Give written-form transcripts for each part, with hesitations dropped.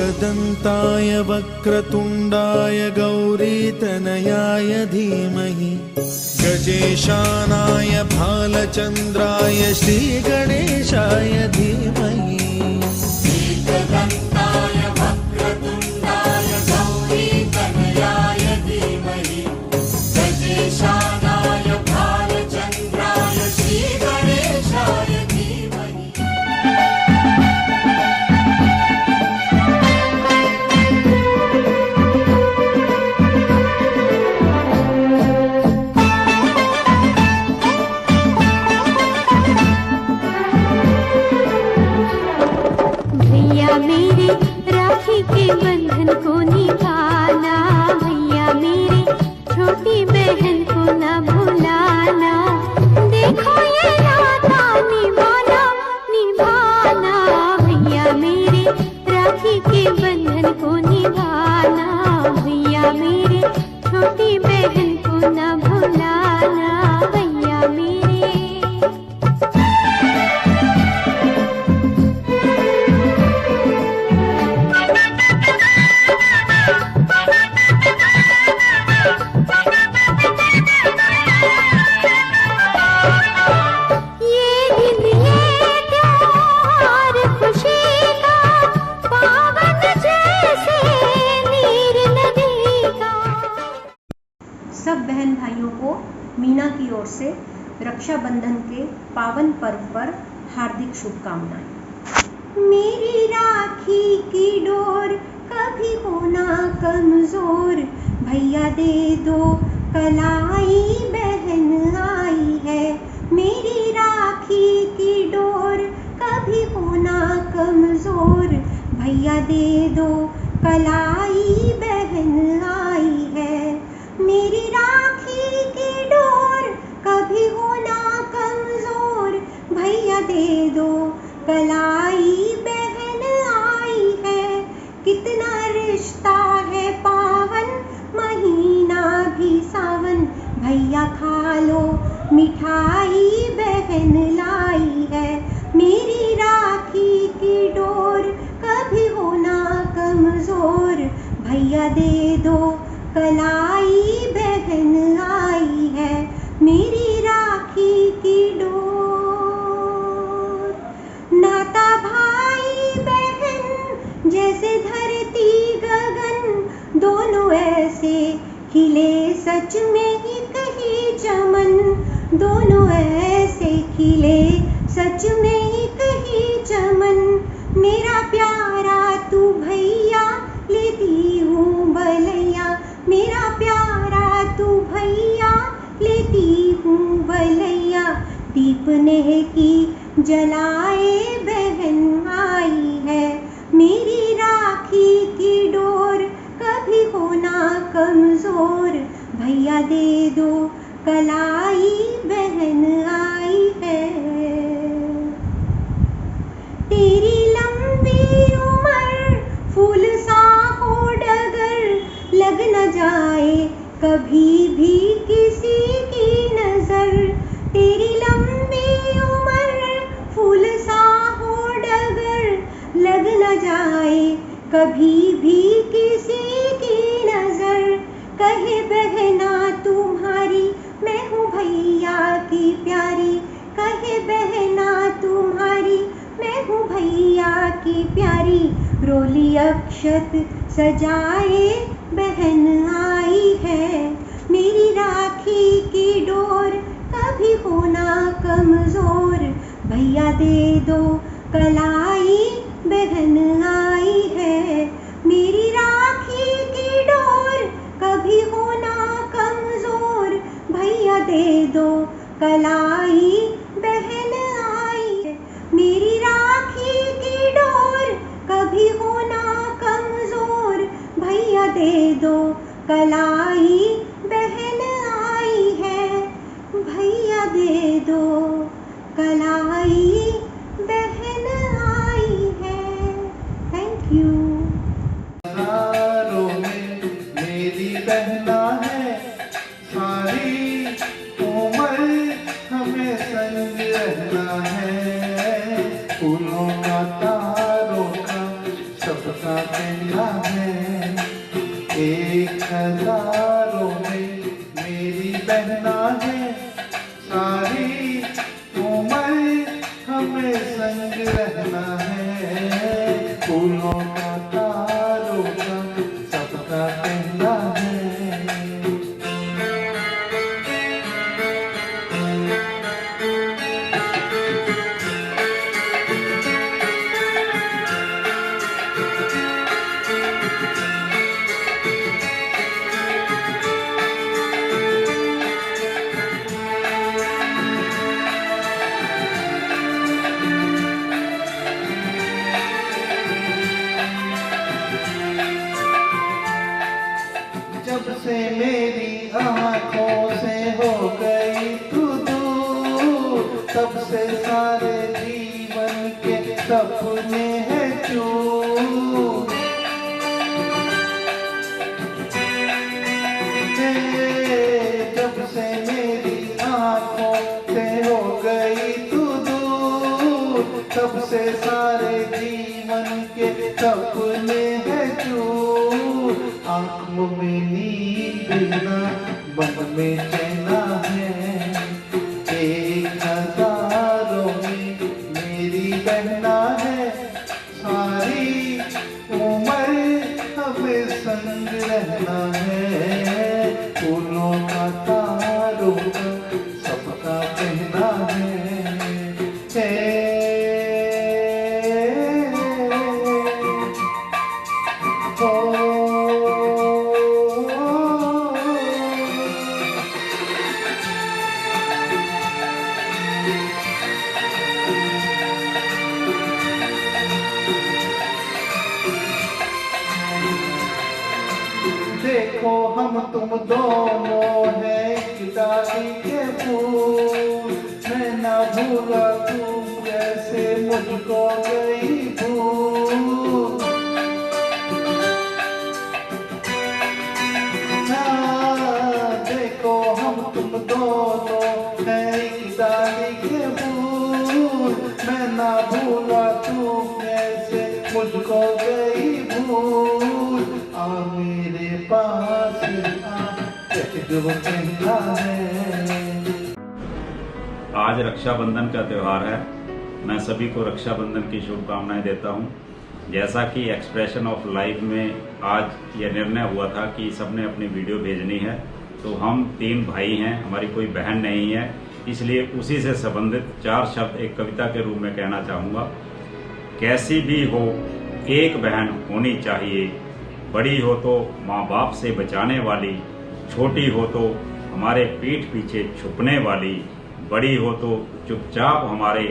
एकदन्ताय वक्रतुण्डाय गौरीतनयाय धीमहि गजेशानाय भालचन्द्राय श्रीगणेशाय धीमहि। एकदन्ताय वक्रतुण्डाय गौरीतनयाय धीमहि गजेशानाय भालचन्द्राय श्रीगणेशाय धीमहि। भैया मेरे राखी के बंधन को निभाना, भैया मेरे छोटी बहन को न भुलाना। देखो ये नाता निभाना निभाना, भैया मेरे राखी के बंधन को निभाना, भैया मेरे छोटी बहन को न भुलाना। भैया मेरे सब बहन भाइयों को मीना की ओर से रक्षाबंधन के पावन पर्व पर हार्दिक शुभकामनाएं। मेरी राखी की डोर कभी होना कमजोर, भैया दे दो कलाई बहन आई है। मेरी राखी की डोर कभी होना कमजोर, भैया दे दो कलाई बहन आई है। मेरी राखी की डोर कभी होना कमजोर, भैया दे दो कलाई बहन आई है। कितना रिश्ता है पावन, महीना भी सावन, भैया खा लो मिठाई बहन लाई है। मेरी राखी की डोर कभी होना कमजोर, भैया दे दो कलाई बहन आई है। मेरी राखी की डोर नाता भाई बहन जैसे धरती गगन, दोनों ऐसे खिले सच में ही कही चमन, दोनों ऐसे खिले सच में ही कही चमन। मेरा प्यारा तू भैया लेती हूँ बलैया, मेरा प्यारा तू भैया लेती हूँ बलैया। दीप नेह की जलाए बहन आई है। मेरी राखी की डोर कभी होना कमजोर, भैया दे दो कलाई बहन आई है। तेरी लंबी उम्र फूल सा हो डगर, लग न जाए कभी भी किसी की नजर। तेरी लंबी उम्र फूल सा हो डगर, लग न जाए कभी भी किसी की नजर। कहे बहना तुम्हारी मैं हूँ भैया की प्यारी, कहे बहना तुम्हारी मैं हूँ भैया की प्यारी। रोली अक्षत सजाए बहन आई है। मेरी राखी की डोर कभी होना कमजोर, भैया दे दो कलाई बहन आई है। मेरी राखी की डोर कभी होना कमजोर, भैया दे दो कलाई बहन आई है। मेरी राखी की डोर कभी होना कमजोर, भैया दे दो कलाई बहन आई है। भैया दे दो कलाई बहन आई है। Thank you. मेरी बहना है, सारी उम्र हमें संग रहना है। फूलों का तारों का सबका कहना है, 1000 में मेरी बहना है, सारी उम्र हमें संग रहना है, फूलों का तारों का सबका कहना है। जब से मेरी आँखों से हो गई तू दूर, तब से सारे जीवन के सपने हैं चूर। जब से मेरी आँखों से हो गई तू दूर, तब से सारे जीवन के सपने हैं चूर। आँखों में नींद ना, मन में चैना है, 1000 में मेरी बहना है, सारी उम्र हमें संग रहना है, फूलों का तारों का सबका कहना है। देखो हम तुम दोनों हैं एक डाली के फूल, मैं ना भूला तुम कैसे मुझको गई भूल। देखो हम तुम दोनों हैं एक डाली के फूल, मैं ना भूला तुम कैसे मुझको गई भूल। आ मेरे पास जो कहना है। आज रक्षाबंधन का त्यौहार है। मैं सभी को रक्षाबंधन की शुभकामनाएं देता हूं। जैसा कि एक्सप्रेशन ऑफ लाइफ में आज यह निर्णय हुआ था कि सबने अपनी वीडियो भेजनी है, तो हम 3 भाई हैं, हमारी कोई बहन नहीं है, इसलिए उसी से संबंधित 4 शब्द एक कविता के रूप में कहना चाहूँगा। कैसी भी हो एक बहन होनी चाहिए, बड़ी हो तो माँ बाप से बचाने वाली, छोटी हो तो हमारे पीठ पीछे छुपने वाली, बड़ी हो तो चुपचाप हमारे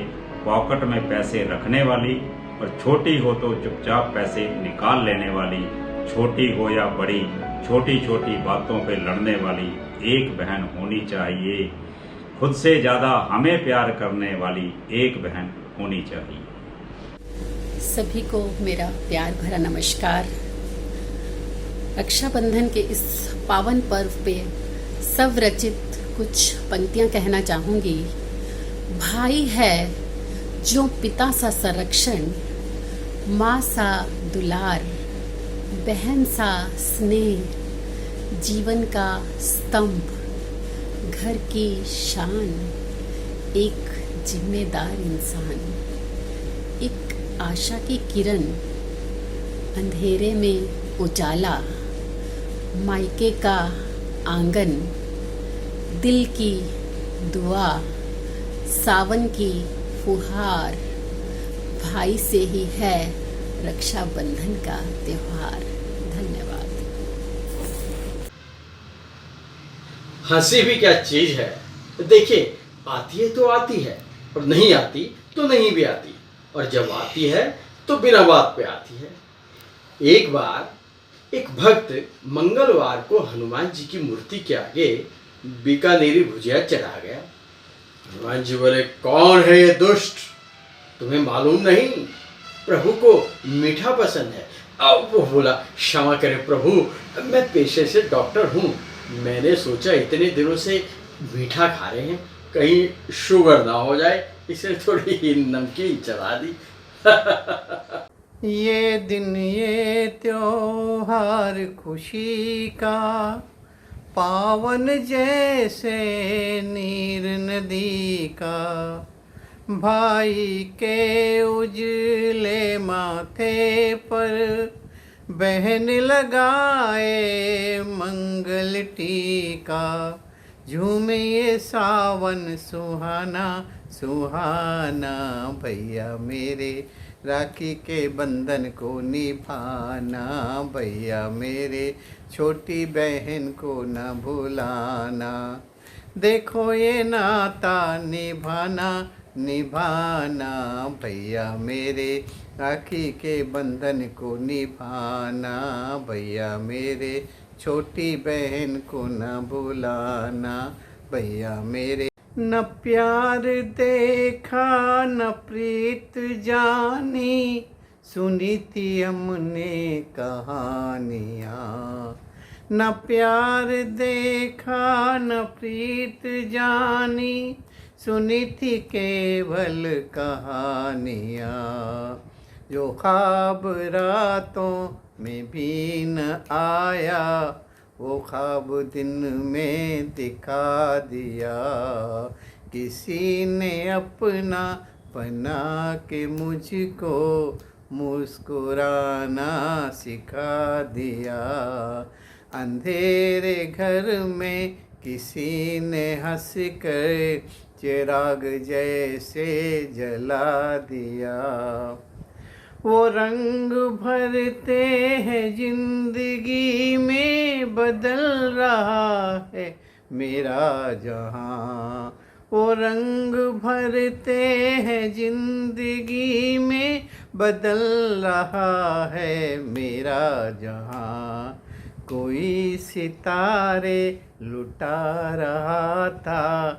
पॉकेट में पैसे रखने वाली, और छोटी हो तो चुपचाप पैसे निकाल लेने वाली। छोटी हो या बड़ी, छोटी छोटी बातों पे लड़ने वाली एक बहन होनी चाहिए। खुद से ज्यादा हमें प्यार करने वाली एक बहन होनी चाहिए। सभी को मेरा प्यार भरा नमस्कार। रक्षाबंधन के इस पावन पर्व पे स्वरचित कुछ पंक्तियां कहना चाहूंगी। भाई है जो पिता सा संरक्षण, माँ सा दुलार, बहन सा स्नेह, जीवन का स्तंभ, घर की शान, एक जिम्मेदार इंसान, एक आशा की किरण, अंधेरे में उजाला, मायके का आंगन, दिल की दुआ, सावन की फुहार, भाई से ही है रक्षाबंधन का त्योहार। धन्यवाद। हंसी भी क्या चीज है। देखिए, आती है तो आती है, और नहीं आती तो नहीं भी आती, और जब आती है तो बिना बात पे आती है। एक बार एक भक्त मंगलवार को हनुमान जी की मूर्ति के आगे बीकानेरी भुजिया चढ़ा गया। हनुमान जी बोले, कौन है ये दुष्ट, तुम्हें मालूम नहीं प्रभु को मीठा पसंद है। अब वो बोला, क्षमा करें प्रभु, मैं पेशे से डॉक्टर हूँ, मैंने सोचा इतने दिनों से मीठा खा रहे हैं, कहीं शुगर ना हो जाए, इसलिए थोड़ी नमकीन चला दी। ये दिन ये त्योहार खुशी का, पावन जैसे नीर नदी का। भाई के उजले माथे पर बहन लगाए मंगल टीका। झूमे ये सावन सुहाना सुहाना, भैया मेरे राखी के बंधन को निभाना। भैया मेरे छोटी बहन को न भुलाना। देखो ये नाता निभाना निभाना, भैया मेरे राखी के बंधन को निभाना। भैया मेरे छोटी बहन को न भुलाना। भैया मेरे न प्यार देखा न प्रीत जानी, सुनी थी हमने कहानियाँ। न प्यार देखा न प्रीत जानी, सुनी थी केवल कहानियाँ। जो ख्वाब रातों में भी न आया, वो ख्वाब दिन में दिखा दिया। किसी ने अपना बना के मुझको मुस्कुराना सिखा दिया। अंधेरे घर में किसी ने हंस कर चिराग जैसे जला दिया। वो रंग भरते हैं जिंदगी में, बदल रहा है मेरा जहां। वो रंग भरते हैं जिंदगी में, बदल रहा है मेरा जहां। कोई सितारे लुटा रहा था,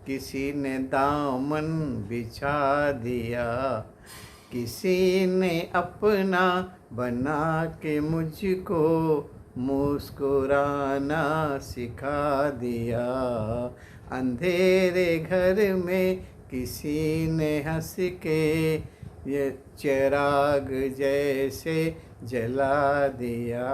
किसी ने दामन बिछा दिया। किसी ने अपना बना के मुझको मुस्कुराना सिखा दिया। अंधेरे घर में किसी ने हंस के ये चिराग जैसे जला दिया।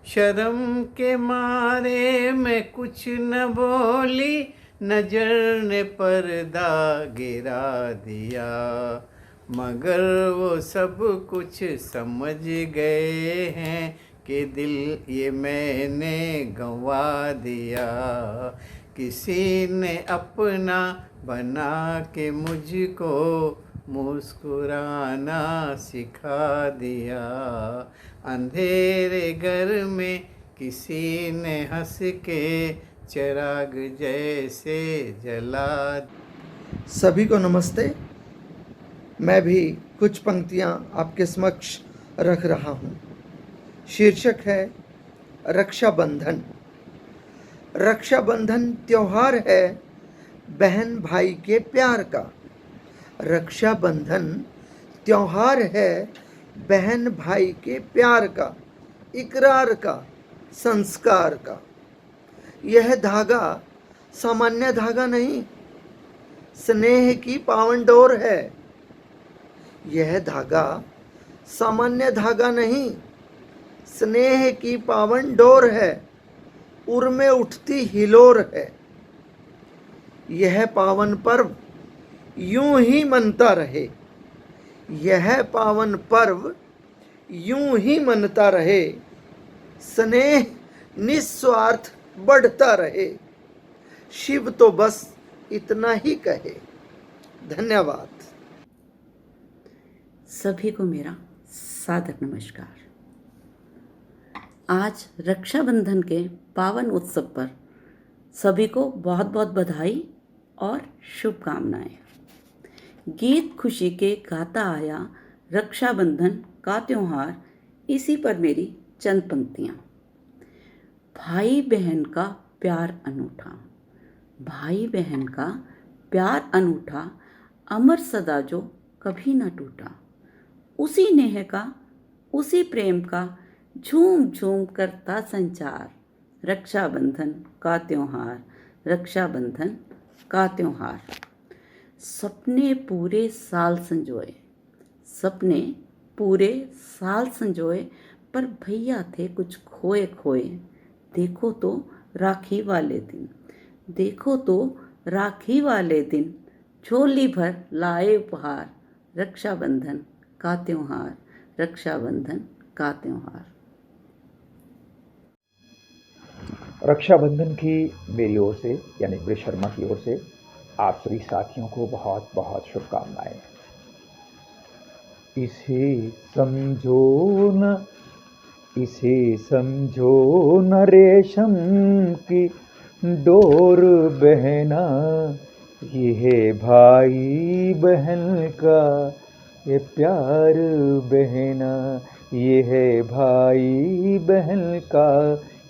शर्म के मारे मैं कुछ न बोली, नजर ने पर्दा गिरा दिया। मगर वो सब कुछ समझ गए हैं कि दिल ये मैंने गंवा दिया। किसी ने अपना बना के मुझको मुस्कुराना सिखा दिया। अंधेरे घर में किसी ने हंस के चिराग जैसे जला। सभी को नमस्ते। मैं भी कुछ पंक्तियाँ आपके समक्ष रख रहा हूँ। शीर्षक है रक्षाबंधन। रक्षाबंधन त्योहार है बहन भाई के प्यार का। रक्षाबंधन त्योहार है बहन भाई के प्यार का, इकरार का, संस्कार का। यह धागा सामान्य धागा नहीं, स्नेह की पावन डोर है। यह धागा सामान्य धागा नहीं, स्नेह की पावन डोर है, उर में उठती हिलोर है। यह पावन पर्व यूं ही मनता रहे। यह पावन पर्व यूं ही मनता रहे। स्नेह निस्वार्थ बढ़ता रहे। शिव तो बस इतना ही कहे। धन्यवाद। सभी को मेरा सादर नमस्कार। आज रक्षाबंधन के पावन उत्सव पर सभी को बहुत बहुत बधाई और शुभकामनाएं। गीत खुशी के गाता आया रक्षाबंधन का त्योहार, इसी पर मेरी चंद पंक्तियाँ। भाई बहन का प्यार अनूठा, भाई बहन का प्यार अनूठा, अमर सदा जो कभी न टूटा। उसी नेह का, उसी प्रेम का, झूम झूम करता संचार। रक्षाबंधन का त्योहार, रक्षाबंधन का त्योहार। सपने पूरे साल संजोए, सपने पूरे साल संजोए, पर भैया थे कुछ खोए खोए। देखो तो राखी वाले दिन, देखो तो राखी वाले दिन, झोली भर लाए उपहार। रक्षाबंधन का त्योहार, रक्षाबंधन का त्योहार। रक्षाबंधन की मेरी ओर से यानी ब्रिज शर्मा की ओर से आप सभी साथियों को बहुत बहुत शुभकामनाएं। इसे समझो न रेशम की डोर बहना, ये है भाई बहन का ये प्यार बहना, ये है भाई बहन का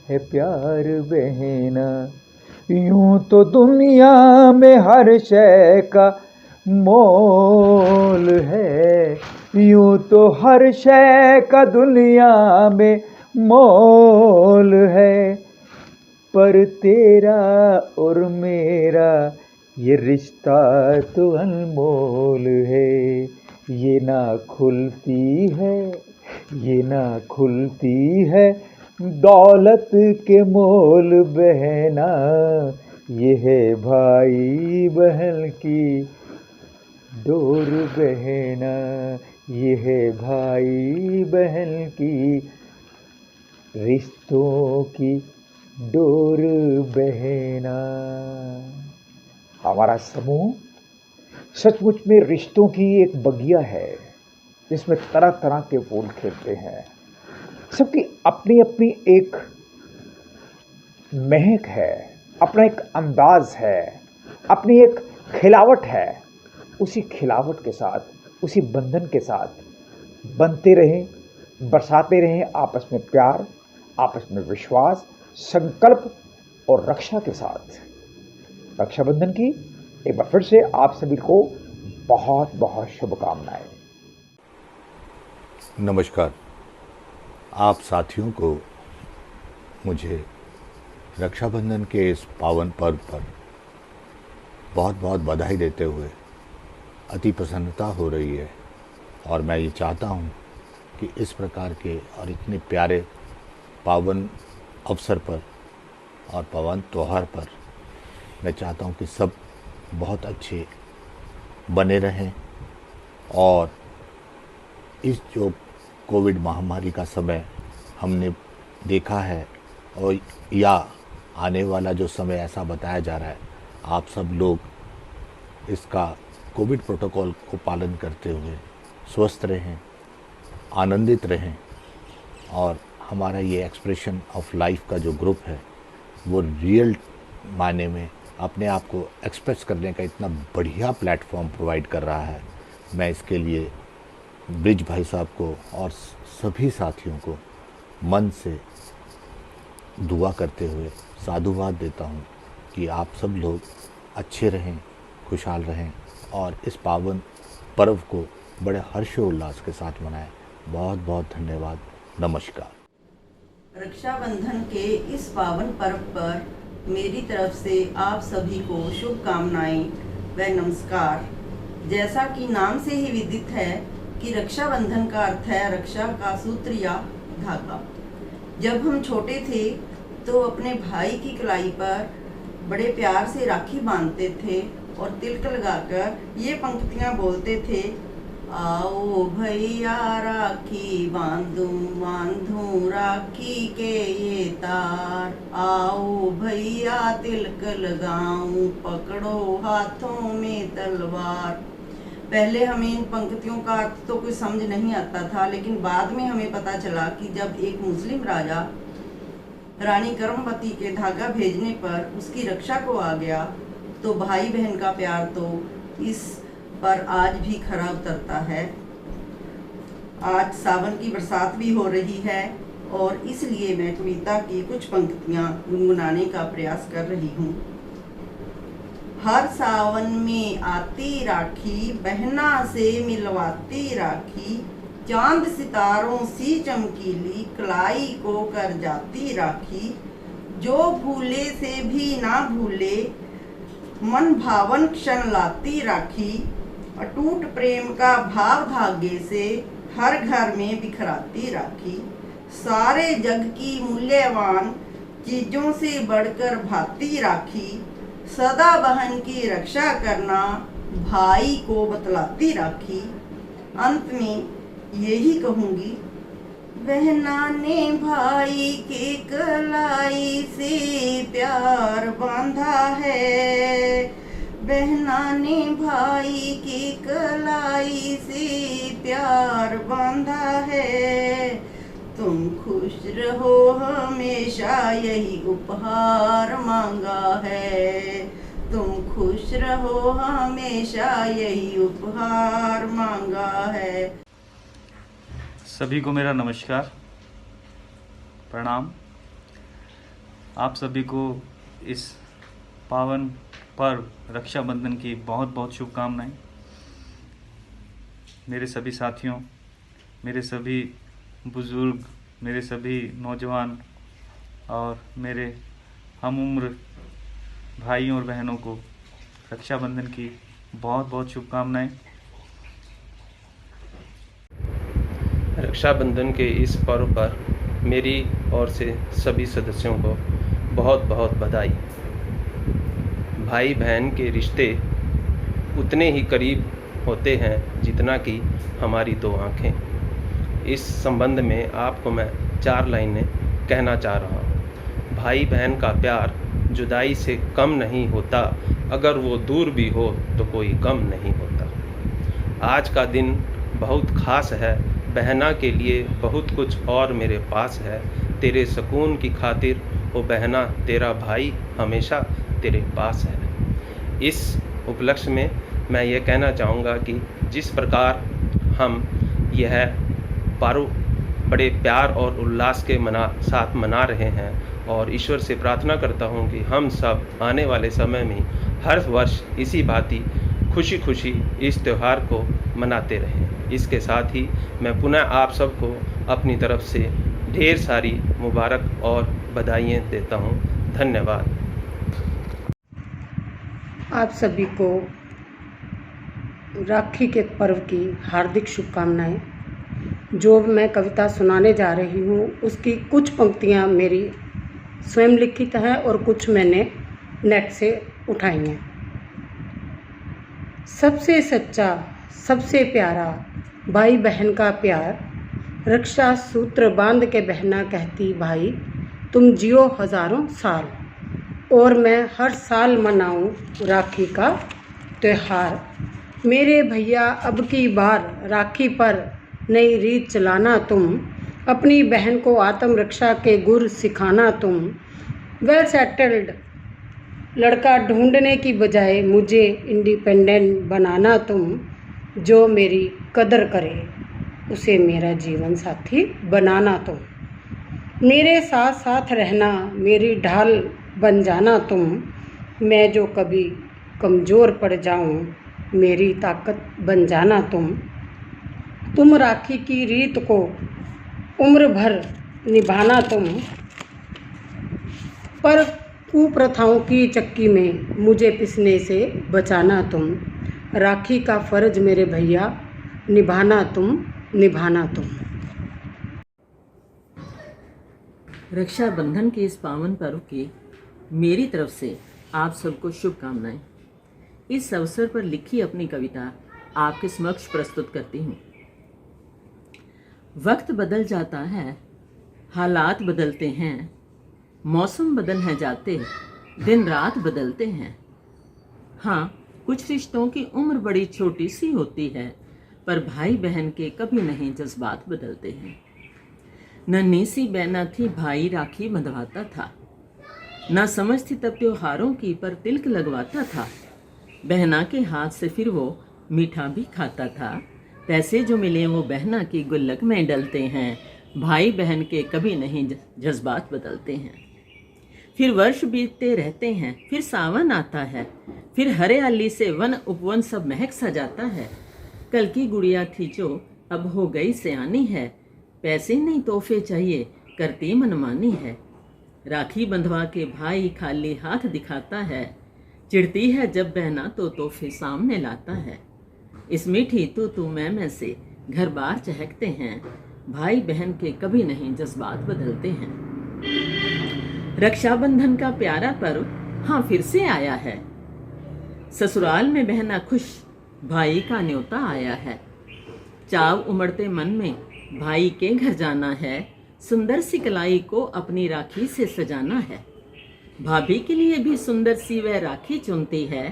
है प्यार बहना। यूं तो दुनिया में हर शय का मोल है, यूं तो हर शय का दुनिया में मोल है, पर तेरा और मेरा ये रिश्ता तो अनमोल है। ये ना खुलती है, ये ना खुलती है दौलत के मोल बहना, ये है भाई बहन की डोर बहना, ये है भाई बहन की रिश्तों की डोर बहना। हमारा समूह सचमुच में रिश्तों की एक बगिया है, जिसमें तरह तरह के फूल खिलते हैं। सबकी अपनी अपनी एक महक है, अपना एक अंदाज है, अपनी एक खिलावट है। उसी खिलावट के साथ, उसी बंधन के साथ बनते रहें, बरसाते रहें आपस में प्यार, आपस में विश्वास, संकल्प और रक्षा के साथ। रक्षाबंधन की एक बार फिर से आप सभी को बहुत बहुत शुभकामनाएं। नमस्कार। आप साथियों को मुझे रक्षाबंधन के इस पावन पर्व पर बहुत बहुत बधाई देते हुए अति प्रसन्नता हो रही है, और मैं ये चाहता हूँ कि इस प्रकार के और इतने प्यारे पावन अवसर पर और पावन त्यौहार पर मैं चाहता हूँ कि सब बहुत अच्छे बने रहें, और इस जो कोविड महामारी का समय हमने देखा है और या आने वाला जो समय ऐसा बताया जा रहा है, आप सब लोग इसका कोविड प्रोटोकॉल को पालन करते हुए स्वस्थ रहें, आनंदित रहें, और हमारा ये एक्सप्रेशन ऑफ लाइफ का जो ग्रुप है वो रियल मायने में अपने आप को एक्सप्रेस करने का इतना बढ़िया प्लेटफॉर्म प्रोवाइड कर रहा है। मैं इसके लिए ब्रिज भाई साहब को और सभी साथियों को मन से दुआ करते हुए साधुवाद देता हूँ कि आप सब लोग अच्छे रहें, खुशहाल रहें और इस पावन पर्व को बड़े हर्षोल्लास के साथ मनाएं। बहुत बहुत धन्यवाद। नमस्कार। रक्षाबंधन के इस पावन पर्व पर मेरी तरफ से आप सभी को शुभकामनाएं व नमस्कार। जैसा कि नाम से ही विदित है कि रक्षाबंधन का अर्थ है रक्षा का सूत्र या धागा। जब हम छोटे थे तो अपने भाई की कलाई पर बड़े प्यार से राखी बांधते थे और तिलक लगाकर ये पंक्तियाँ बोलते थे, आओ भैया राखी बांधूं बांधूं राखी के ये तार, आओ भैया तिलक लगाऊं पकड़ो हाथों में तलवार। पहले हमें इन पंक्तियों का अर्थ तो कुछ समझ नहीं आता था, लेकिन बाद में हमें पता चला कि जब एक मुस्लिम राजा रानी करमवती के धागा भेजने पर उसकी रक्षा को आ गया, तो भाई बहन का प्यार तो इस पर आज भी खरा उतरता है। आज सावन की बरसात भी हो रही है और इसलिए मैं कविता की कुछ पंक्तियां गुनगुनाने का प्रयास कर रही हूँ। हर सावन में आती राखी बहना से मिलवाती राखी, चांद सितारों सी चमकीली कलाई को कर जाती राखी, जो भूले से भी ना भूले मन भावन क्षण लाती राखी, अटूट प्रेम का भाव धागे से हर घर में बिखराती राखी, सारे जग की मूल्यवान चीजों से बढ़कर भाती राखी, सदा बहन की रक्षा करना भाई को बतलाती राखी। अंत में यही कहूँगी, बहना ने भाई के कलाई से प्यार बांधा है, बहना ने भाई के कलाई से प्यार बांधा है। तुम खुश रहो हमेशा यही उपहार मांगा है, तुम खुश रहो हमेशा यही उपहार मांगा है। सभी को मेरा नमस्कार, प्रणाम। आप सभी को इस पावन पर्व रक्षाबंधन की बहुत बहुत शुभकामनाएं। मेरे सभी साथियों, मेरे सभी बुज़ुर्ग, मेरे सभी नौजवान और मेरे हम उम्र भाइयों और बहनों को रक्षाबंधन की बहुत बहुत शुभकामनाएं। रक्षाबंधन के इस पर्व पर मेरी ओर से सभी सदस्यों को बहुत बहुत बधाई। भाई बहन के रिश्ते उतने ही करीब होते हैं जितना कि हमारी दो आँखें। इस संबंध में आपको मैं 4 लाइनें कहना चाह रहा हूँ। भाई बहन का प्यार जुदाई से कम नहीं होता, अगर वो दूर भी हो तो कोई गम नहीं होता। आज का दिन बहुत खास है, बहना के लिए बहुत कुछ और मेरे पास है। तेरे सुकून की खातिर ओ बहना, तेरा भाई हमेशा तेरे पास है। इस उपलक्ष्य में मैं ये कहना चाहूँगा कि जिस प्रकार हम यह पर्व बड़े प्यार और उल्लास के साथ मना रहे हैं, और ईश्वर से प्रार्थना करता हूँ कि हम सब आने वाले समय में हर वर्ष इसी भांति खुशी खुशी इस त्यौहार को मनाते रहें। इसके साथ ही मैं पुनः आप सबको अपनी तरफ से ढेर सारी मुबारक और बधाइयाँ देता हूँ। धन्यवाद। आप सभी को राखी के पर्व की हार्दिक शुभकामनाएं। जो मैं कविता सुनाने जा रही हूँ उसकी कुछ पंक्तियाँ मेरी स्वयं लिखित हैं और कुछ मैंने नेट से उठाई हैं। सबसे सच्चा, सबसे प्यारा भाई बहन का प्यार, रक्षा सूत्र बांध के बहना कहती भाई, तुम जियो हजारों साल, और मैं हर साल मनाऊं राखी का त्यौहार। मेरे भैया अब की बार राखी पर नई रीत चलाना तुम, अपनी बहन को आत्म रक्षा के गुर सिखाना तुम। वेल सेटल्ड लड़का ढूंढने की बजाय मुझे इंडिपेंडेंट बनाना तुम, जो मेरी कदर करे उसे मेरा जीवन साथी बनाना तुम। मेरे साथ साथ रहना, मेरी ढाल बन जाना तुम, मैं जो कभी कमज़ोर पड़ जाऊं मेरी ताकत बन जाना तुम राखी की रीत को उम्र भर निभाना तुम, पर कुप्रथाओं की चक्की में मुझे पिसने से बचाना तुम। राखी का फ़र्ज मेरे भैया निभाना तुम। रक्षाबंधन के इस पावन पर्व की मेरी तरफ से आप सबको शुभकामनाएं। इस अवसर पर लिखी अपनी कविता आपके समक्ष प्रस्तुत करती हूँ। वक्त बदल जाता है, हालात बदलते हैं, मौसम बदल है जाते, दिन रात बदलते हैं। हाँ, कुछ रिश्तों की उम्र बड़ी छोटी सी होती है, पर भाई बहन के कभी नहीं जज्बात बदलते हैं। नन्ही सी बहना थी, भाई राखी बंधवाता था, ना समझ थी तब त्योहारों की, पर तिलक लगवाता था। बहना के हाथ से फिर वो मीठा भी खाता था, पैसे जो मिले वो बहना की गुल्लक में डलते हैं। भाई बहन के कभी नहीं जज्बात बदलते हैं। फिर वर्ष बीतते रहते हैं, फिर सावन आता है, फिर हरियाली से वन उपवन सब महक सा जाता है। कल की गुड़िया थी जो अब हो गई सयानी है, पैसे नहीं तोहफे चाहिए करती मनमानी है। राखी बंधवा के भाई खाली हाथ दिखाता है, चिढ़ती है जब बहना तो तोहफे सामने लाता है। इस मीठी तू मैं से घर बार चहकते हैं, भाई बहन के कभी नहीं जज्बात बदलते हैं। रक्षाबंधन का प्यारा पर्व हाँ फिर से आया है। ससुराल में बहना खुश, भाई का न्योता आया है। चाव उमड़ते मन में भाई के घर जाना है, सुंदर सी कलाई को अपनी राखी से सजाना है। भाभी के लिए भी सुंदर सी वह राखी चुनती है,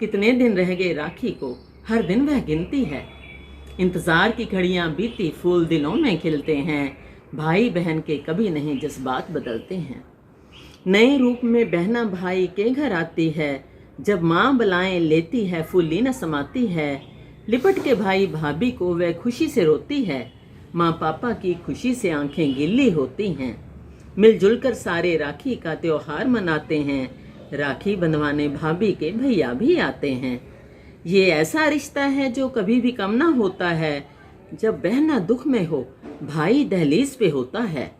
कितने दिन रह गए राखी को हर दिन वह गिनती है। इंतज़ार की घड़ियां बीती, फूल दिलों में खिलते हैं, भाई बहन के कभी नहीं जज्बात बदलते हैं। नए रूप में बहना भाई के घर आती है, जब माँ बुलाएं लेती है, फूली न समाती है। लिपट के भाई भाभी को वह खुशी से रोती है, माँ पापा की खुशी से आंखें गिल्ली होती हैं। मिलजुल कर सारे राखी का त्योहार मनाते हैं, राखी बंधवाने भाभी के भैया भी आते हैं। ये ऐसा रिश्ता है जो कभी भी कम ना होता है, जब बहना दुख में हो भाई दहलीज पे होता है।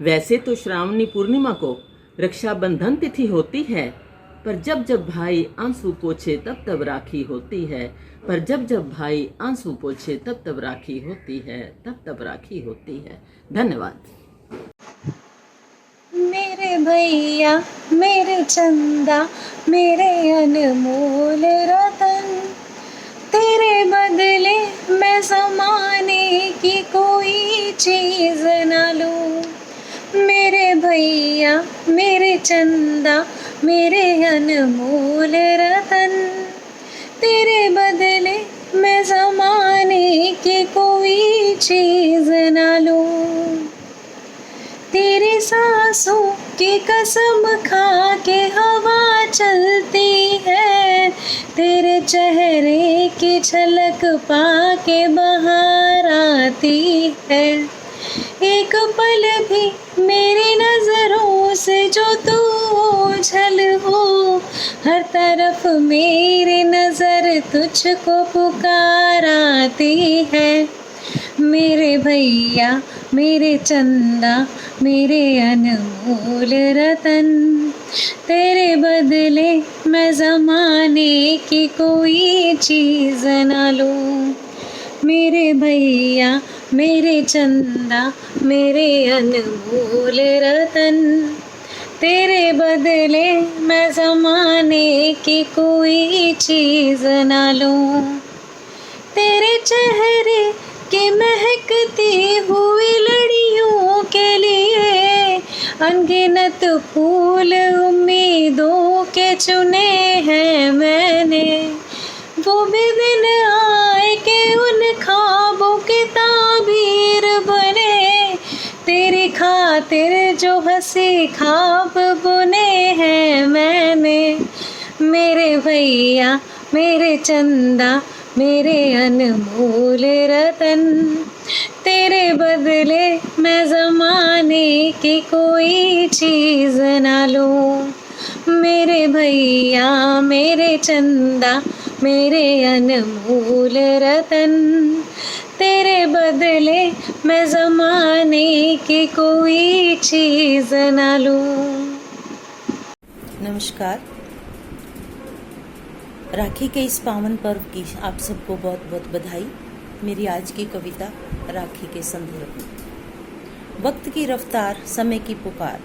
वैसे तो श्रावणी पूर्णिमा को रक्षाबंधन तिथि होती है, पर जब जब भाई आंसू पोछे तब तब राखी होती है, पर जब जब भाई आंसू पोछे तब तब राखी होती है, तब तब राखी होती है। धन्यवाद। मेरे भैया मेरे चंदा मेरे अनमोल रतन, तेरे बदले मैं ज़माने की कोई चीज़ न लूं। मेरे भैया मेरे चंदा मेरे अनमोल रतन, तेरे बदले मैं ज़माने की कोई चीज़ न लूं। तेरी सांसों की कसम खा के हवा चलती है, तेरे चेहरे की झलक पाके बहार आती है। एक पल भी मेरी नजरों से जो तू ओझल हो, हर तरफ मेरी नजर तुझको पुकार आती है। मेरे भैया मेरे चंदा मेरे अनमोल रतन, तेरे बदले मैं ज़माने की कोई चीज़ न लूं। मेरे भैया मेरे चंदा मेरे अनमोल रतन, तेरे बदले मैं ज़माने की कोई चीज़ न लूं। तेरे चेहरे के महकती हुई लड़ियों के लिए अनगिनत फूल उम्मीदों के चुने हैं मैंने। वो भी दिन आए कि उन ख्वाबों की ताबीर बने, तेरी खातिर जो हंसी ख्वाब बुने हैं मैंने। मेरे भैया मेरे चंदा मेरे अनमोल रतन, तेरे बदले मैं ज़माने की कोई चीज़ न लूं। मेरे भैया मेरे चंदा मेरे अनमोल रतन, तेरे बदले मैं ज़माने की कोई चीज़ न लूं। नमस्कार। राखी के इस पावन पर्व की आप सबको बहुत बहुत बधाई। मेरी आज की कविता राखी के संदर्भ में। वक्त की रफ्तार, समय की पुकार,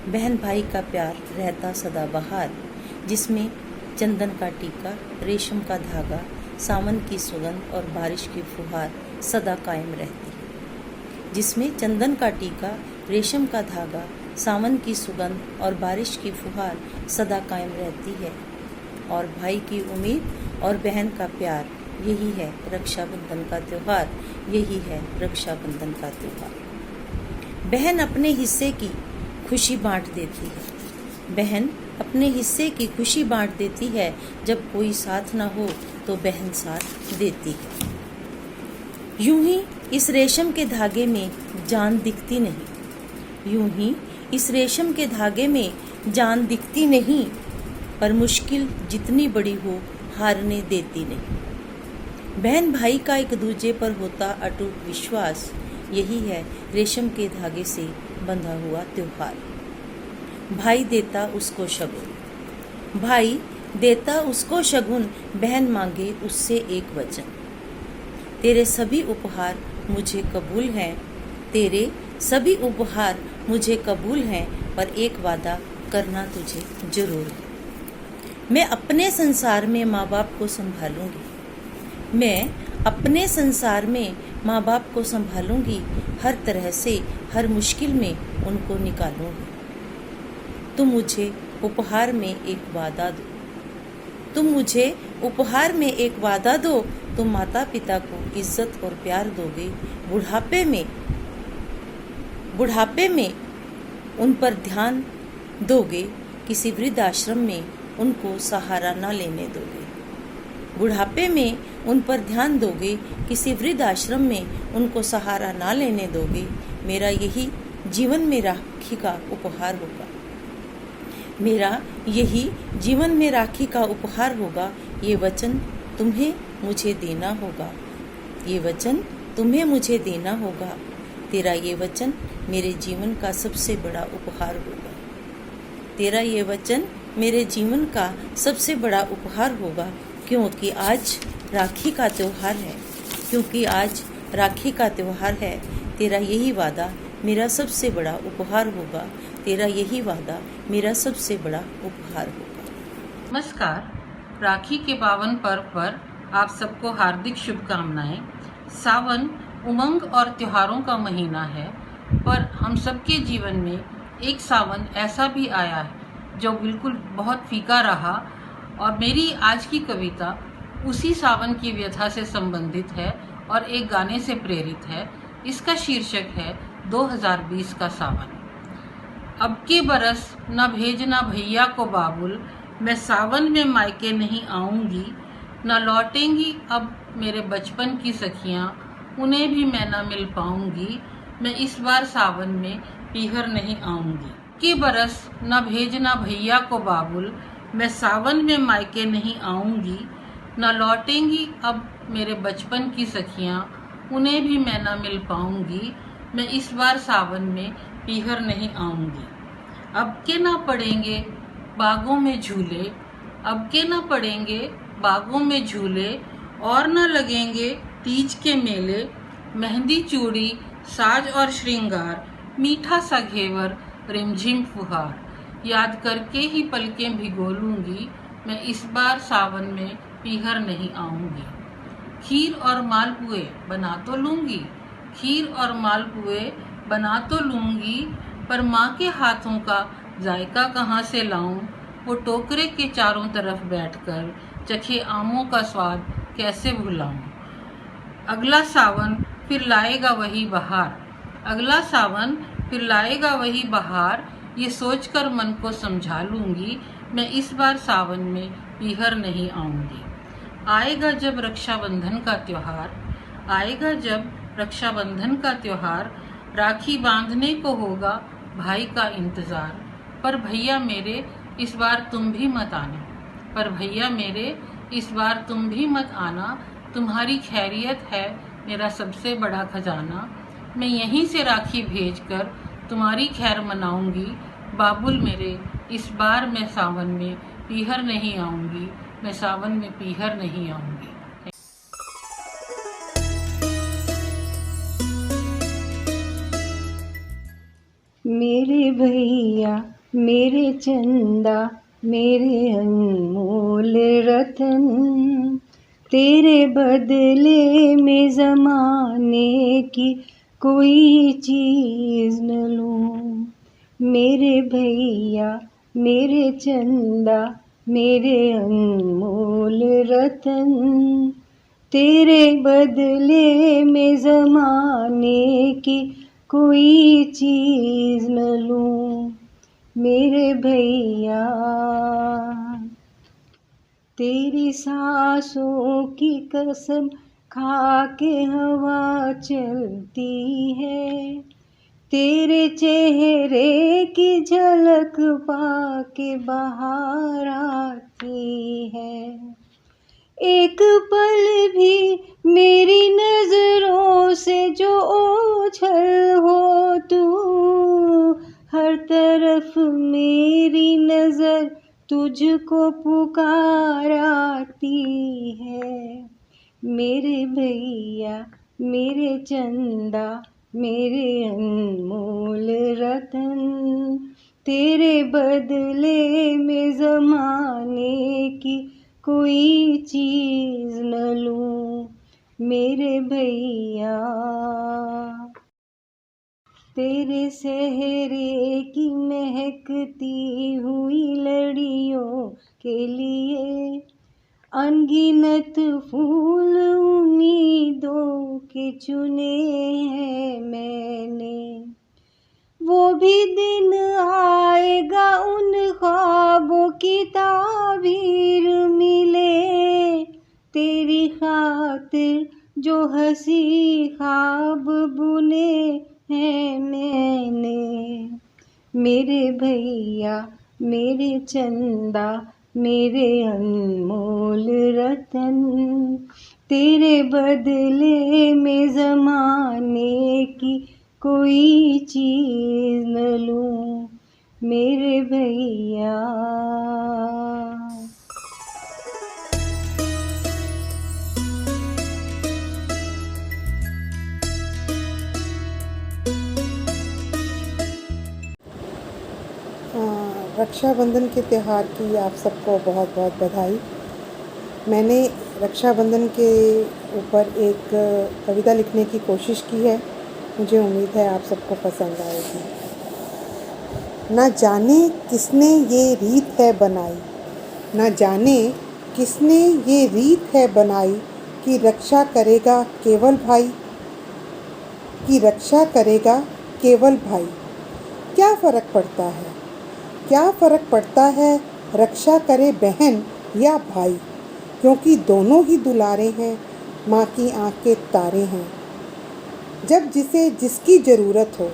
बहन भाई का प्यार रहता सदा बहार, जिसमें चंदन का टीका, रेशम का धागा, सावन की सुगंध और बारिश की फुहार सदा कायम रहती है। जिसमें चंदन का टीका, रेशम का धागा, सावन की सुगंध और बारिश की फुहार सदा कायम रहती है। और भाई की उम्मीद और बहन का प्यार, यही है रक्षाबंधन का त्यौहार, यही है रक्षाबंधन का त्यौहार। बहन अपने हिस्से की खुशी बांट देती है। बहन अपने हिस्से की खुशी बांट देती है। जब कोई साथ ना हो तो बहन साथ देती है। यूं ही इस रेशम के धागे में जान दिखती नहीं, यूं ही इस रेशम के धागे में जान दिखती नहीं, पर मुश्किल जितनी बड़ी हो हारने देती नहीं। बहन भाई का एक दूजे पर होता अटूट विश्वास, यही है रेशम के धागे से बंधा हुआ त्योहार। भाई देता उसको शगुन, भाई देता उसको शगुन, बहन मांगे उससे एक वचन। तेरे सभी उपहार मुझे कबूल हैं, तेरे सभी उपहार मुझे कबूल हैं, पर एक वादा करना तुझे जरूर है। मैं अपने संसार में माँ बाप को संभालूंगी, मैं अपने संसार में माँ बाप को संभालूंगी, हर तरह से हर मुश्किल में उनको निकालूंगी। तुम मुझे उपहार में एक वादा दो, तुम मुझे उपहार में एक वादा दो, तुम माता पिता को इज्जत और प्यार दोगे, बुढ़ापे में उन पर ध्यान दोगे, किसी वृद्ध आश्रम में उनको सहारा न लेने दोगे। बुढ़ापे में उन पर ध्यान दोगे, किसी वृद्ध आश्रम में उनको सहारा ना लेने दोगे। मेरा यही जीवन में राखी का उपहार होगा, मेरा यही जीवन में राखी का उपहार होगा। ये वचन तुम्हें मुझे देना होगा, ये वचन तुम्हें मुझे देना होगा। तेरा ये वचन मेरे जीवन का सबसे बड़ा उपहार होगा, तेरा ये वचन मेरे जीवन का सबसे बड़ा उपहार होगा। क्योंकि आज राखी का त्योहार है, क्योंकि आज राखी का त्योहार है। तेरा यही वादा मेरा सबसे बड़ा उपहार होगा, तेरा यही वादा मेरा सबसे बड़ा उपहार होगा। नमस्कार, राखी के पावन पर्व पर आप सबको हार्दिक शुभकामनाएं। सावन उमंग और त्योहारों का महीना है, पर हम सबके जीवन में एक सावन ऐसा भी आया है जो बिल्कुल बहुत फीका रहा। और मेरी आज की कविता उसी सावन की व्यथा से संबंधित है और एक गाने से प्रेरित है। इसका शीर्षक है 2020 का सावन। अब के बरस न भेजना भैया को बाबुल, मैं सावन में मायके नहीं आऊँगी। न लौटेंगी अब मेरे बचपन की सखियाँ, उन्हें भी मैं न मिल पाऊँगी। मैं इस बार सावन में पीहर नहीं आऊँगी। के बरस न भेजना भैया को बाबुल, मैं सावन में मायके नहीं आऊँगी। न लौटेंगी अब मेरे बचपन की सखियाँ, उन्हें भी मैं न मिल पाऊँगी। मैं इस बार सावन में पीहर नहीं आऊँगी। अब के ना पड़ेंगे बागों में झूले, अब के ना पड़ेंगे बागों में झूले, और न लगेंगे तीज के मेले। मेहंदी चूड़ी साज और श्रृंगार, मीठा सा घेवर रिमझिम फुहार, याद करके ही पलकें भिगोलूंगी। मैं इस बार सावन में पीहर नहीं आऊँगी। खीर और मालपुए बना तो लूँगी, खीर और मालपुए बना तो लूँगी, पर माँ के हाथों का जायका कहाँ से लाऊं। वो टोकरे के चारों तरफ बैठकर चखे आमों का स्वाद कैसे भुलाऊं। अगला सावन फिर लाएगा वही बहार, अगला सावन फिर लाएगा वही बहार, ये सोचकर मन को समझा लूँगी। मैं इस बार सावन में पीहर नहीं आऊँगी। आएगा जब रक्षाबंधन का त्यौहार, आएगा जब रक्षाबंधन का त्यौहार, राखी बांधने को होगा भाई का इंतज़ार। पर भैया मेरे इस बार तुम भी मत आना, पर भैया मेरे इस बार तुम भी मत आना। तुम्हारी खैरियत है मेरा सबसे बड़ा खजाना। मैं यहीं से राखी भेजकर तुम्हारी खैर मनाऊंगी। बाबुल मेरे इस बार मैं सावन में पीहर नहीं आऊँगी, मैं सावन में पीहर नहीं आऊँगी। मेरे भैया मेरे चंदा मेरे अनमोल रतन, तेरे बदले में ज़माने की कोई चीज़ न लूं। मेरे भैया मेरे चंदा मेरे अनमोल रतन, तेरे बदले में ज़माने की कोई चीज़ न लूं। मेरे भैया तेरी सांसों की कसम खा के हवा चलती है, तेरे चेहरे की झलक पाके बाहर आती है। एक पल भी मेरी नजरों से जो ओझल हो तू, हर तरफ मेरी नजर तुझको पुकार आती है। मेरे भैया मेरे चंदा मेरे अनमोल रतन, तेरे बदले में ज़माने की कोई चीज़ न लूं मेरे भैया। तेरे सेहरे की महकती हुई लड़ियों के लिए अनगिनत फूल उम्मीदों के चुने हैं मैंने। वो भी दिन आएगा उन ख्वाबों की ताबीर मिले, तेरी खातिर जो हंसी ख्वाब बुने हैं मैंने। मेरे भैया मेरे चंदा मेरे अनमोल रतन, तेरे बदले में ज़माने की कोई चीज़ न लूं मेरे भैया। रक्षाबंधन के त्यौहार की आप सबको बहुत बहुत बधाई। मैंने रक्षाबंधन के ऊपर एक कविता लिखने की कोशिश की है, मुझे उम्मीद है आप सबको पसंद आएगी। ना जाने किसने ये रीत है बनाई, ना जाने किसने ये रीत है बनाई कि रक्षा करेगा केवल भाई, कि रक्षा करेगा केवल भाई। क्या फ़र्क पड़ता है, क्या फ़र्क पड़ता है रक्षा करे बहन या भाई, क्योंकि दोनों ही दुलारे हैं, माँ की आँख के तारे हैं। जब जिसे जिसकी ज़रूरत हो,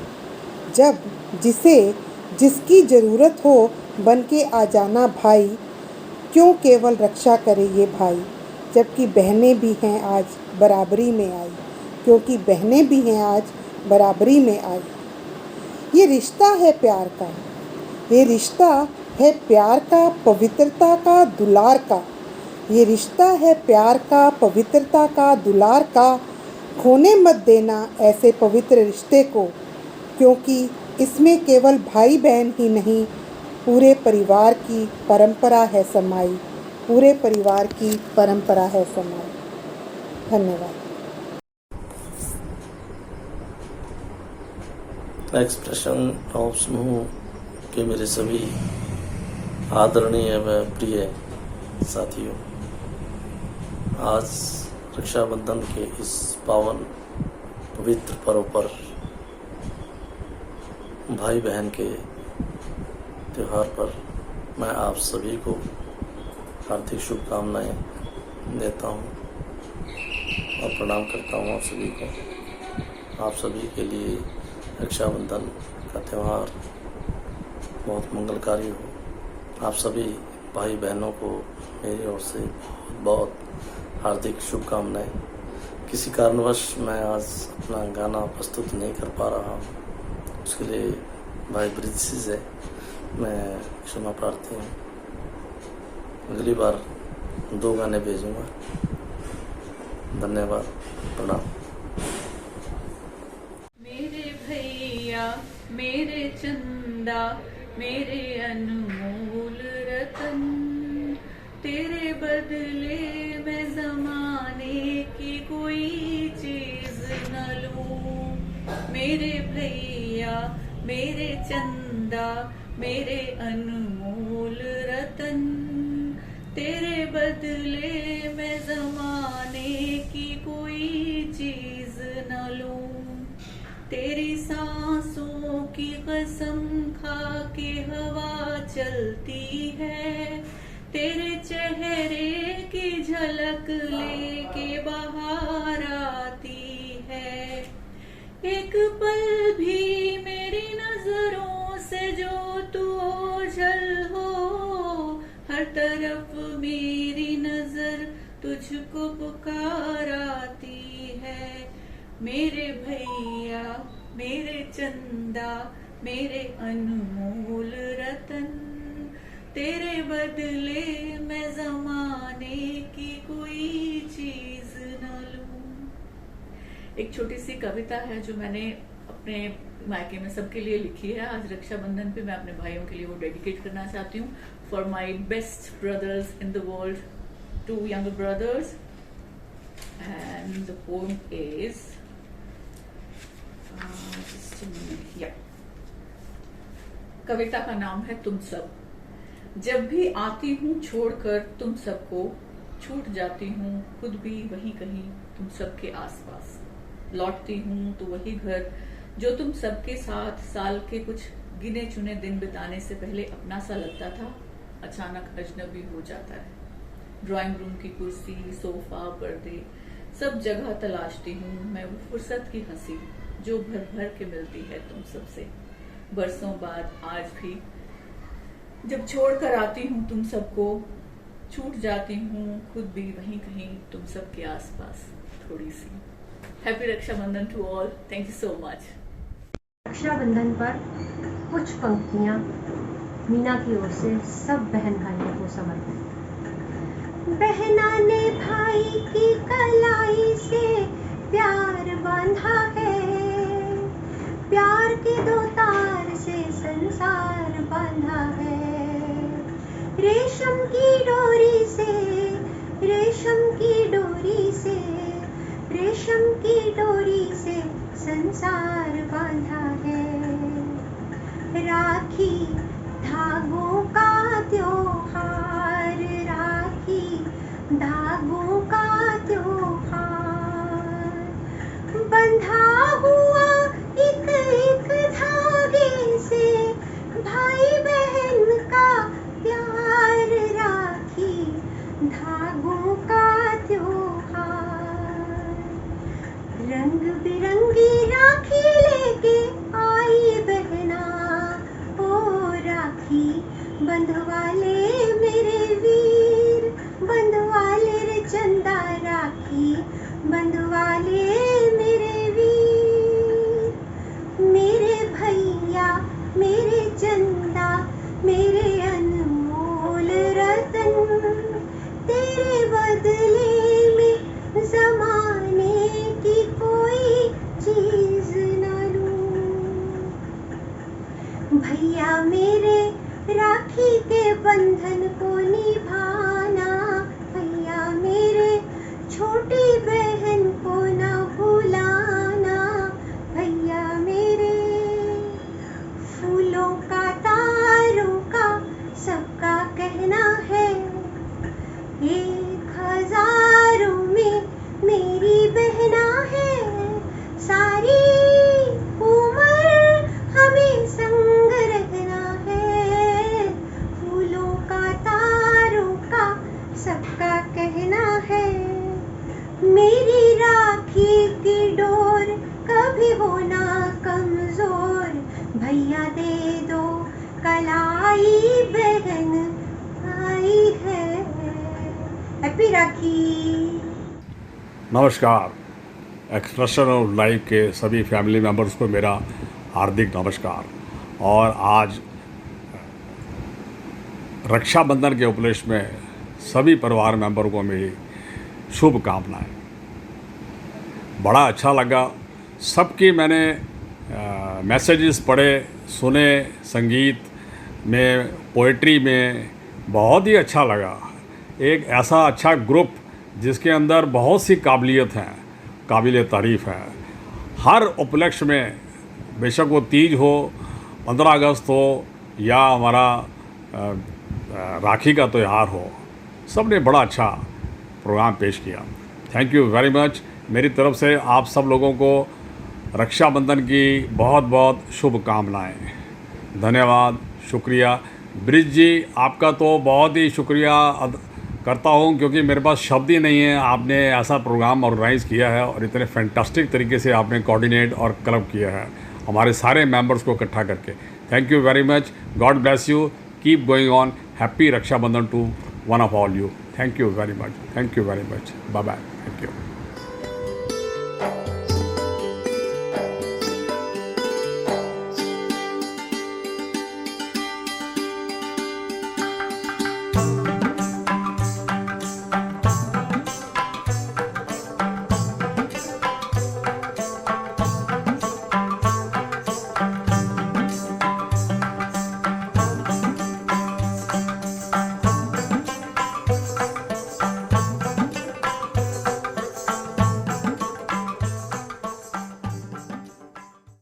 जब जिसे जिसकी ज़रूरत हो बन के आ जाना भाई, क्यों केवल रक्षा करे ये भाई, जबकि बहनें भी हैं आज बराबरी में आई, क्योंकि बहनें भी हैं आज बराबरी में आई। ये रिश्ता है प्यार का, ये रिश्ता है प्यार का, पवित्रता का, दुलार का। ये रिश्ता है प्यार का, पवित्रता का, दुलार का। खोने मत देना ऐसे पवित्र रिश्ते को, क्योंकि इसमें केवल भाई बहन ही नहीं, पूरे परिवार की परंपरा है समाई, पूरे परिवार की परंपरा है समाई। धन्यवाद। एक्सप्रेशन ऑफ समूह के मेरे सभी आदरणीय व प्रिय साथियों, आज रक्षाबंधन के इस पावन पवित्र पर्व पर भाई बहन के त्यौहार पर मैं आप सभी को हार्दिक शुभकामनाएं देता हूं और प्रणाम करता हूं आप सभी को। आप सभी के लिए रक्षाबंधन का त्यौहार बहुत मंगलकारी हो। आप सभी भाई बहनों को मेरी ओर से बहुत हार्दिक शुभकामनाएं। किसी कारणवश मैं आज अपना गाना प्रस्तुत नहीं कर पा रहा हूँ, उसके लिए भाई ब्रिज है, मैं क्षमा प्रार्थी हूँ। अगली बार 2 गाने भेजूँगा। धन्यवाद, प्रणाम। मेरे भैया मेरे चंदा मेरे अनमोल रतन, तेरे बदले मैं ज़माने की कोई चीज़ न लूं मेरे भैया मेरे चंदा मेरे अनमोल रतन, तेरे बदले मैं ज़माने की कोई चीज़ न लूं। तेरी सांसों की कसम खा के हवा चलती है, तेरे चेहरे की झलक लेके बाहर आती है। एक पल भी मेरी नजरों से जो तू ओझल हो, हर तरफ मेरी नजर तुझको पुकार आती है। मेरे भैया मेरे चंदा मेरे अनमोल रतन, तेरे बदले मैं ज़माने की कोई चीज़ न एक छोटी सी कविता है जो मैंने अपने मायके में सबके लिए लिखी है। आज रक्षाबंधन पे मैं अपने भाइयों के लिए वो डेडिकेट करना चाहती हूँ। For my best brothers in the world, 2 younger brothers, and the poem is just a minute, yeah. कविता का नाम है तुम सब। जब भी आती हूँ छोड़कर तुम सबको, छूट जाती हूँ खुद भी वहीं कहीं तुम सबके आसपास। लौटती हूँ तो वही घर जो तुम सबके साथ साल के कुछ गिने चुने दिन बिताने से पहले अपना सा लगता था, अचानक अजनबी हो जाता है। ड्राइंग रूम की कुर्सी, सोफा, पर्दे, सब जगह तलाशती हूँ मैं वो फुर्सत की हंसी जो भर भर के मिलती है तुम सबसे। बरसों बाद आज भी जब छोड़कर आती हूँ तुम सबको, छूट जाती हूँ खुद भी वहीं कहीं तुम सबके आसपास थोड़ी सी। Happy Rakshabandhan to all. Thank you so much. Rakshabandhan पर कुछ पंक्तियाँ मीना की ओर से सब बहन भाइयों को समर्पित। बहना ने भाई की कलाई से प्यार बांधा है, प्यार के 2 तार से संसार बांधा है। रेशम की डोरी से, रेशम की डोरी से, रेशम की डोरी से संसार बांधा है। राखी धागों का त्योहार, राखी धागों का त्योहार। बंधा हुआ एक एक धागे से भाई बहन का प्यार, राखी धागों का त्योहार। रंग बिरंगी राखी लेके आई बहना, ओ राखी बंधवा ले मेरे वीर, बंधवा ले रे चंदा, राखी बंधवा ले मेरे वीर। मेरे भैया मेरे चंदा मेरे अनमोल रतन, तेरे बदले में ज़माने की कोई चीज़ न लूं। भैया मेरे राखी के बंधन को निभाना, भैया मेरे छोटी बहन को न भुलाना। भैया मेरे फूलों का तारों का सबका कहना है, 1000 में मेरी बहना है। सारी उम्र हमें संग रहना है, फूलों का तारों का सबका कहना है। मेरी राखी की डोर कभी होना कमजोर, भैया दे दो कलाई बहन आई है। हैप्पी राखी। नमस्कार। एक्सप्रेशन ऑफ लाइफ के सभी फैमिली मेम्बर्स को मेरा हार्दिक नमस्कार। और आज रक्षाबंधन के उपलक्ष्य में सभी परिवार मेंबर को मेरी शुभकामनाएं। बड़ा अच्छा लगा, सबकी मैंने मैसेजेस पढ़े, सुने, संगीत में, पोइट्री में, बहुत ही अच्छा लगा। एक ऐसा अच्छा ग्रुप जिसके अंदर बहुत सी काबिलियत हैं, काबिल तारीफ़ है। हर उपलक्ष्य में, बेशक वो तीज हो, 15 अगस्त हो या हमारा राखी का त्यौहार हो, सब ने बड़ा अच्छा प्रोग्राम पेश किया। Thank you very much. मेरी तरफ से आप सब लोगों को रक्षाबंधन की बहुत बहुत शुभकामनाएं। धन्यवाद, शुक्रिया। ब्रिज जी, आपका तो बहुत ही शुक्रिया करता हूं, क्योंकि मेरे पास शब्द ही नहीं है। आपने ऐसा प्रोग्राम ऑर्गेनाइज़ किया है और इतने फैंटास्टिक तरीके से आपने कोऑर्डिनेट और क्लब किया है हमारे सारे मेंबर्स को इकट्ठा करके। Thank you very much. God bless you. Keep going on. Happy Rakshabandhan to one of all you. Thank you very much. Thank you very much. Bye bye.